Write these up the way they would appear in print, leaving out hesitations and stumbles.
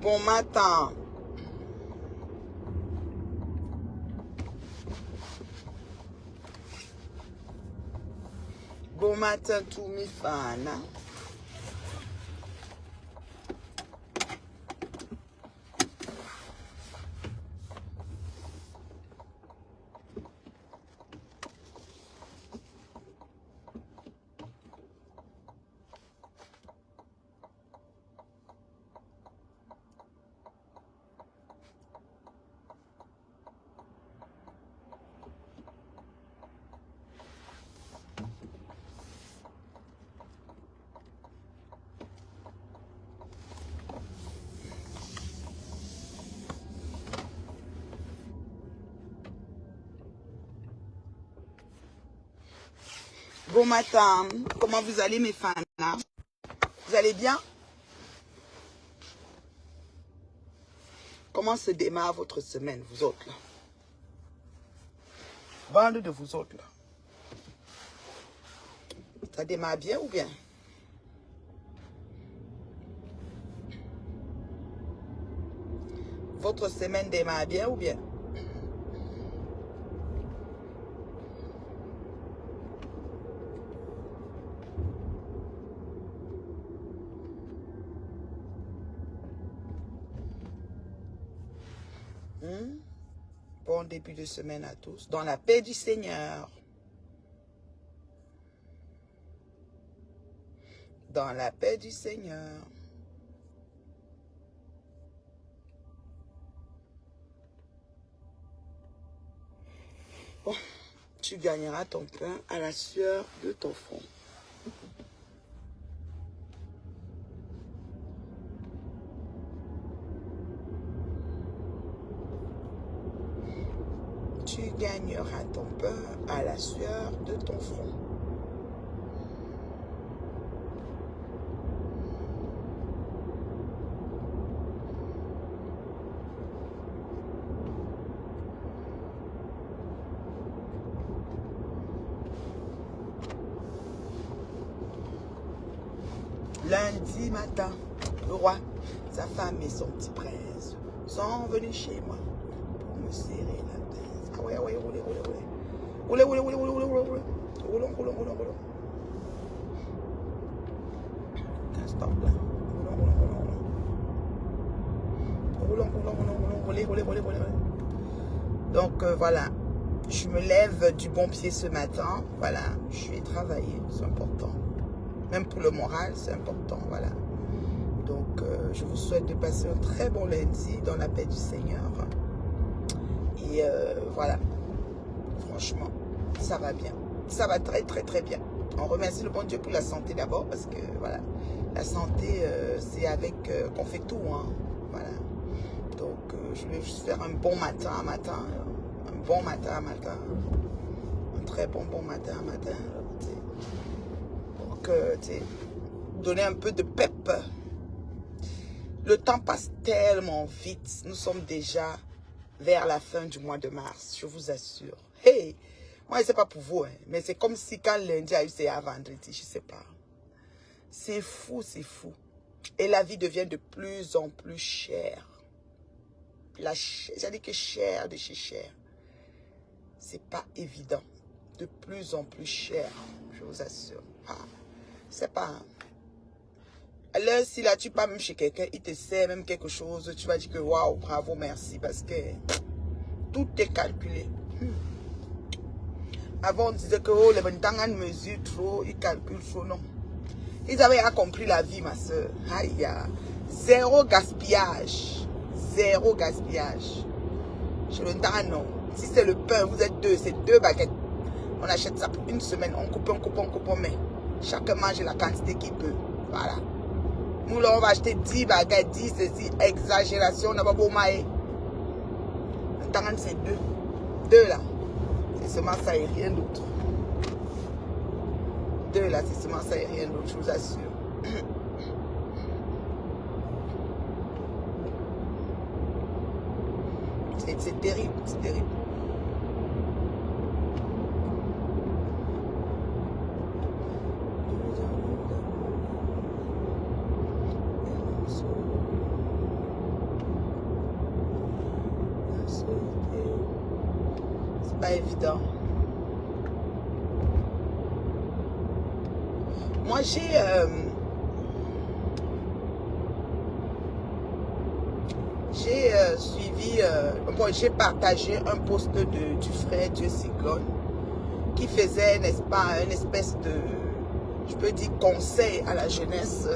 Bon matin. Bon matin tous mes fans. Bon matin, comment vous allez mes fans? Vous allez bien? Comment se démarre votre semaine, vous autres là? Bande de vous autres là. Ça démarre bien ou bien? Votre semaine démarre bien ou bien? Bon début de semaine à tous. Dans la paix du Seigneur. Dans la paix du Seigneur. Bon, tu gagneras ton pain à la sueur de ton front. Tu gagneras ton pain à la sueur de ton front. Lundi matin, le roi, sa femme et son petit prince sont venus chez moi pour me serrer la tête. Ah ouais, ouais, roulez, roulez, roulez. Roulez, roulez, roulez, roulez, roulez, roulez. Roulons, roulons, roulons, roulons. Un stop là. Roulons, roulons, roulons, roulons. Roulons, roulons, roulons, roulons. Roulez, roulez, roulez, roulez. Donc voilà. Je me lève du bon pied ce matin. Voilà. Je vais travailler. C'est important. Même pour le moral, c'est important. Voilà. Donc, je vous souhaite de passer un très bon lundi dans la paix du Seigneur. Et voilà. Franchement, ça va bien. Ça va très, très, très bien. On remercie le bon Dieu pour la santé d'abord parce que, voilà, la santé, c'est avec qu'on fait tout. Hein. Voilà. Donc, je vais juste faire un bon matin à matin. Un bon matin à matin. Un très bon matin à matin. Pour que, tu sais, donner un peu de pep. Le temps passe tellement vite. Nous sommes déjà vers la fin du mois de mars, je vous assure. Hey, moi, je sais pas pour vous, hein, mais c'est comme si quand lundi a eu, c'est à vendredi, je sais pas. C'est fou, c'est fou. Et la vie devient de plus en plus chère. J'ai dit que cher de chez cher. C'est pas évident. De plus en plus cher, je vous assure. Ah, c'est pas... Alors, si là, tu pars même chez quelqu'un, il te sert même quelque chose, tu vas dire que waouh, bravo, merci, parce que tout est calculé. Avant, on disait que oh, les Bentangan mesurent trop, ils calculent trop, non. Ils avaient compris la vie, ma soeur. Aïe, zéro gaspillage. Zéro gaspillage. Chez le Bentangan, non. Si c'est le pain, vous êtes deux, c'est 2 baguettes. On achète ça pour une semaine, on coupe, on met. Chacun mange la quantité qu'il peut. Voilà. Nous, là, on va acheter 10 baguettes, 10 ceci, exagération, on n'a pas beau mailler. Le Bentangan, c'est 2. 2 là. C'est seulement ça et rien d'autre. 2 là, c'est seulement ça et rien d'autre, je vous assure. C'est terrible, c'est terrible. C'est pas évident. Moi, suivi, bon, j'ai partagé un post du frère Dieu Cyclone qui faisait, n'est-ce pas, une espèce de, je peux dire, conseil à la jeunesse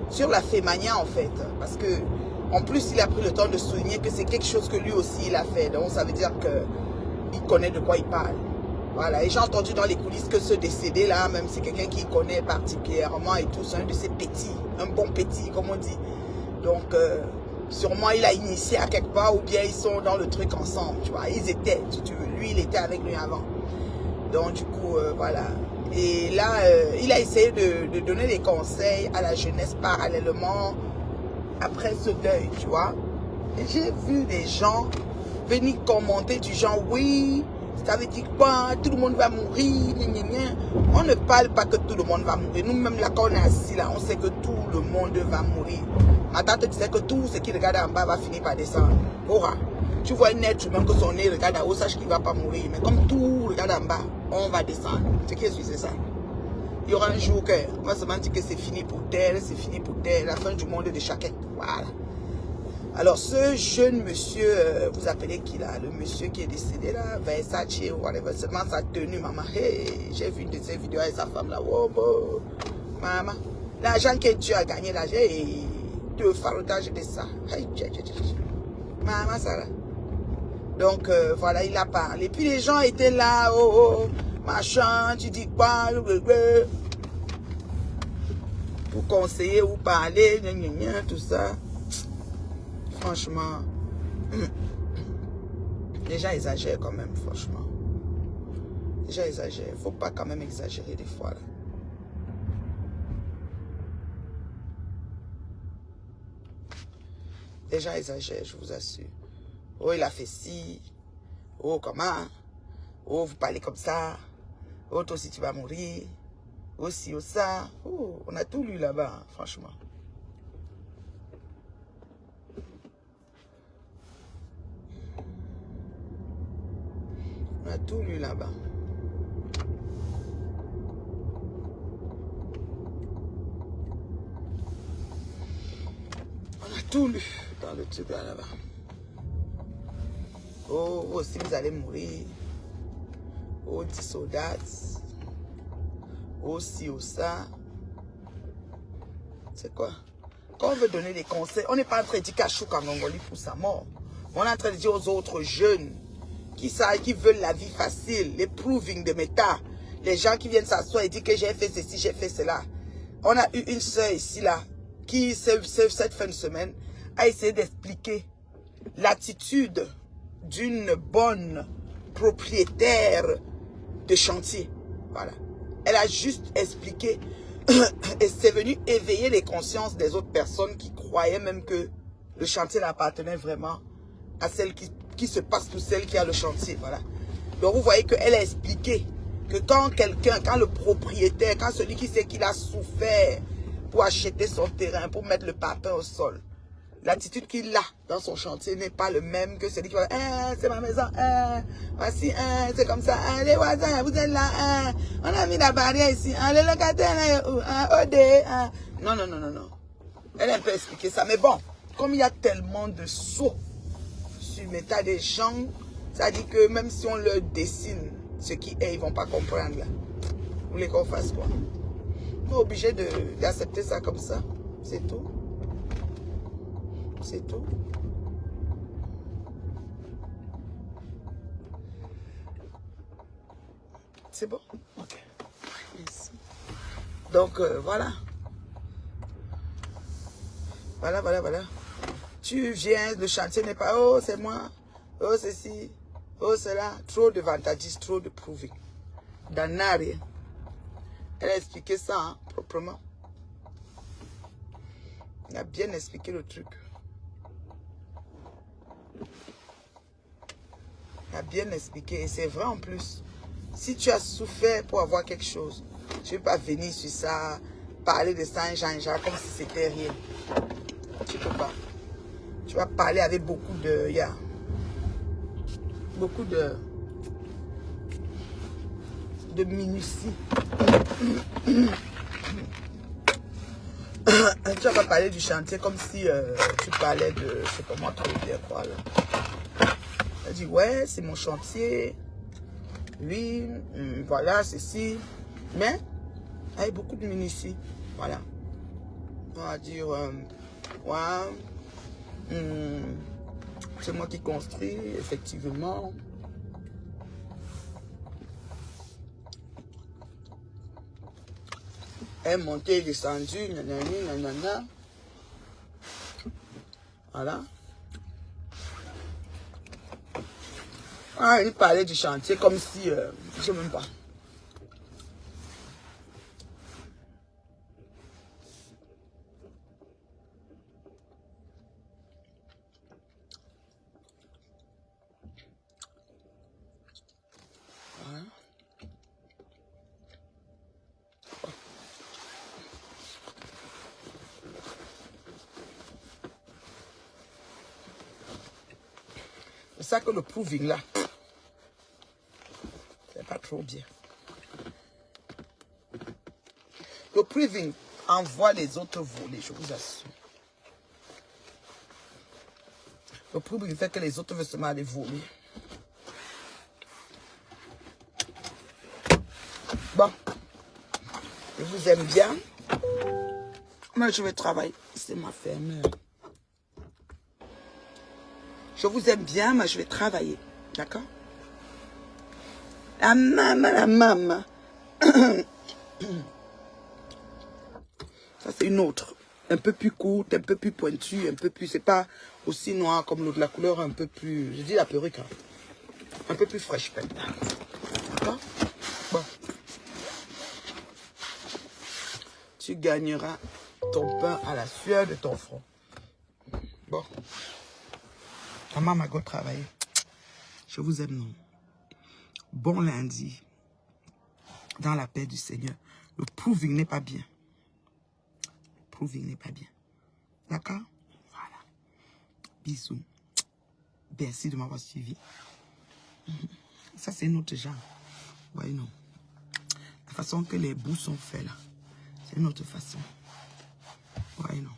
sur la Fémania, en fait. Parce que, en plus, il a pris le temps de souligner que c'est quelque chose que lui aussi, il a fait. Donc, ça veut dire qu'il connaît de quoi il parle. Voilà, et j'ai entendu dans les coulisses que ce décédé-là, même c'est quelqu'un qui connaît particulièrement et tout, c'est un de ces petits, un bon petit, comme on dit. Donc, sûrement, il a initié à quelque part, ou bien ils sont dans le truc ensemble, tu vois. Ils étaient, si tu veux. Lui, il était avec lui avant. Donc, du coup, voilà. Et là, il a essayé de donner des conseils à la jeunesse parallèlement après ce deuil, tu vois. Et j'ai vu des gens venir commenter du genre, oui, ça veut dire quoi, tout le monde va mourir, gna, gna, gna. On ne parle pas que tout le monde va mourir. Nous-mêmes, là, quand on est assis là, on sait que tout le monde va mourir. Ma tante disait que tout ce qui regarde en bas va finir par descendre. Aura. Tu vois un être humain que son nez regarde en haut, sache qu'il ne va pas mourir. Mais comme tout regarde en bas, on va descendre. Ce qui est sûr, c'est ça. Il y aura un jour que, on va seulement dire que c'est fini pour terre, c'est fini pour terre, la fin du monde de chacun. Voilà. Alors, ce jeune monsieur, vous appelez qui là? Le monsieur qui est décédé là, Versace ou whatever, seulement sa tenue, maman. Hey, j'ai vu une de ses vidéos avec sa femme là. Oh, oh, maman. L'argent que Dieu a gagné là, j'ai deux farotages de ça. Hey, maman, ça là. Donc, voilà, il a parlé. Puis les gens étaient là, oh, oh, machin, tu dis quoi, pour conseiller ou parler, gna, gna, gna, tout ça. Franchement, les gens exagèrent quand même, franchement. Les gens exagèrent. Il ne faut pas quand même exagérer des fois. Là. Les gens exagèrent, je vous assure. Oh, il a fait ci. Oh, comment? Oh, vous parlez comme ça. Oh, toi aussi tu vas mourir. Oh, ci, oh, ça. Oh, on a tout lu là-bas, franchement. On a tout lu là-bas. On a tout lu dans le truc là-bas. Oh, vous aussi vous allez mourir. Oh, 10 soldats. Oh, ci, oh, ça. C'est quoi? Quand on veut donner des conseils, on n'est pas en train de dire Kachou Kangongoli pour sa mort. On est en train de dire aux autres jeunes qui veulent la vie facile, les proving de méta, les gens qui viennent s'asseoir et dire que j'ai fait ceci, j'ai fait cela. On a eu une soeur ici, là, qui, cette fin de semaine, a essayé d'expliquer l'attitude d'une bonne propriétaire de chantier. Voilà. Elle a juste expliqué et c'est venu éveiller les consciences des autres personnes qui croyaient même que le chantier appartenait vraiment à celle qui se passe pour celle qui a le chantier. Voilà. Donc vous voyez qu'elle a expliqué que quand quelqu'un, quand le propriétaire, quand celui qui sait qu'il a souffert pour acheter son terrain, pour mettre le patin au sol, l'attitude qu'il a dans son chantier n'est pas le même que celui qui va dire c'est ma maison, voici, c'est comme ça, les voisins, vous êtes là, on a mis la barrière ici, les locataires, OD, non, non, non, non, non. Elle a un peu expliqué ça, mais bon, comme il y a tellement de sauts sur l'état des gens, ça dit que même si on leur dessine ce qui est, ils ne vont pas comprendre là. Vous voulez qu'on fasse quoi? On est obligé d'accepter ça comme ça, c'est tout. C'est tout. C'est bon? Ok. Merci. Donc, voilà. Voilà, voilà, voilà. Tu viens, le chantier n'est pas, oh, c'est moi, oh, ceci, oh, cela. Trop de vantages, trop de proving. Dans rien. Elle a expliqué ça, hein, proprement. Elle a bien expliqué le truc. Elle a bien expliqué. Et c'est vrai en plus. Si tu as souffert pour avoir quelque chose, tu ne peux pas venir sur ça, parler de ça, Jean-Jacques, comme si c'était rien. Tu ne peux pas. Tu vas parler avec beaucoup de... beaucoup de minutie. Tu vas pas parler du chantier comme si tu parlais de, je sais pas moi, trop bien quoi là. Elle dit ouais, c'est mon chantier. Oui, voilà, ceci. Mais avec beaucoup de minutie. Voilà. On va dire ouais, c'est moi qui construis, effectivement. Elle est montée et descendue, nanani, nanana. Voilà. Ah, il parlait du chantier comme si, je sais même pas. Voilà. C'est ça que le proving là, c'est pas trop bien. Le proving envoie les autres voler, je vous assure. Le proving fait que les autres veulent seulement aller voler. Bon, je vous aime bien. Moi, je vais travailler. C'est ma ferme. Je vous aime bien, mais je vais travailler. D'accord? La maman. Ça, c'est une autre. Un peu plus courte, un peu plus pointue, un peu plus... C'est pas aussi noir comme l'autre. La couleur un peu plus... Je dis la perruque. Hein. Un peu plus fraîche, peut-être. D'accord? Bon. Tu gagneras ton pain à la sueur de ton front. Bon. Maman m'a go travailler. Je vous aime, non? Bon lundi. Dans la paix du Seigneur. Le proving n'est pas bien. Le proving n'est pas bien. D'accord? Voilà. Bisous. Merci de m'avoir suivi. Ça, c'est notre genre. Voyez, non. La façon que les bouts sont faits, là. C'est notre façon. Voyez, non.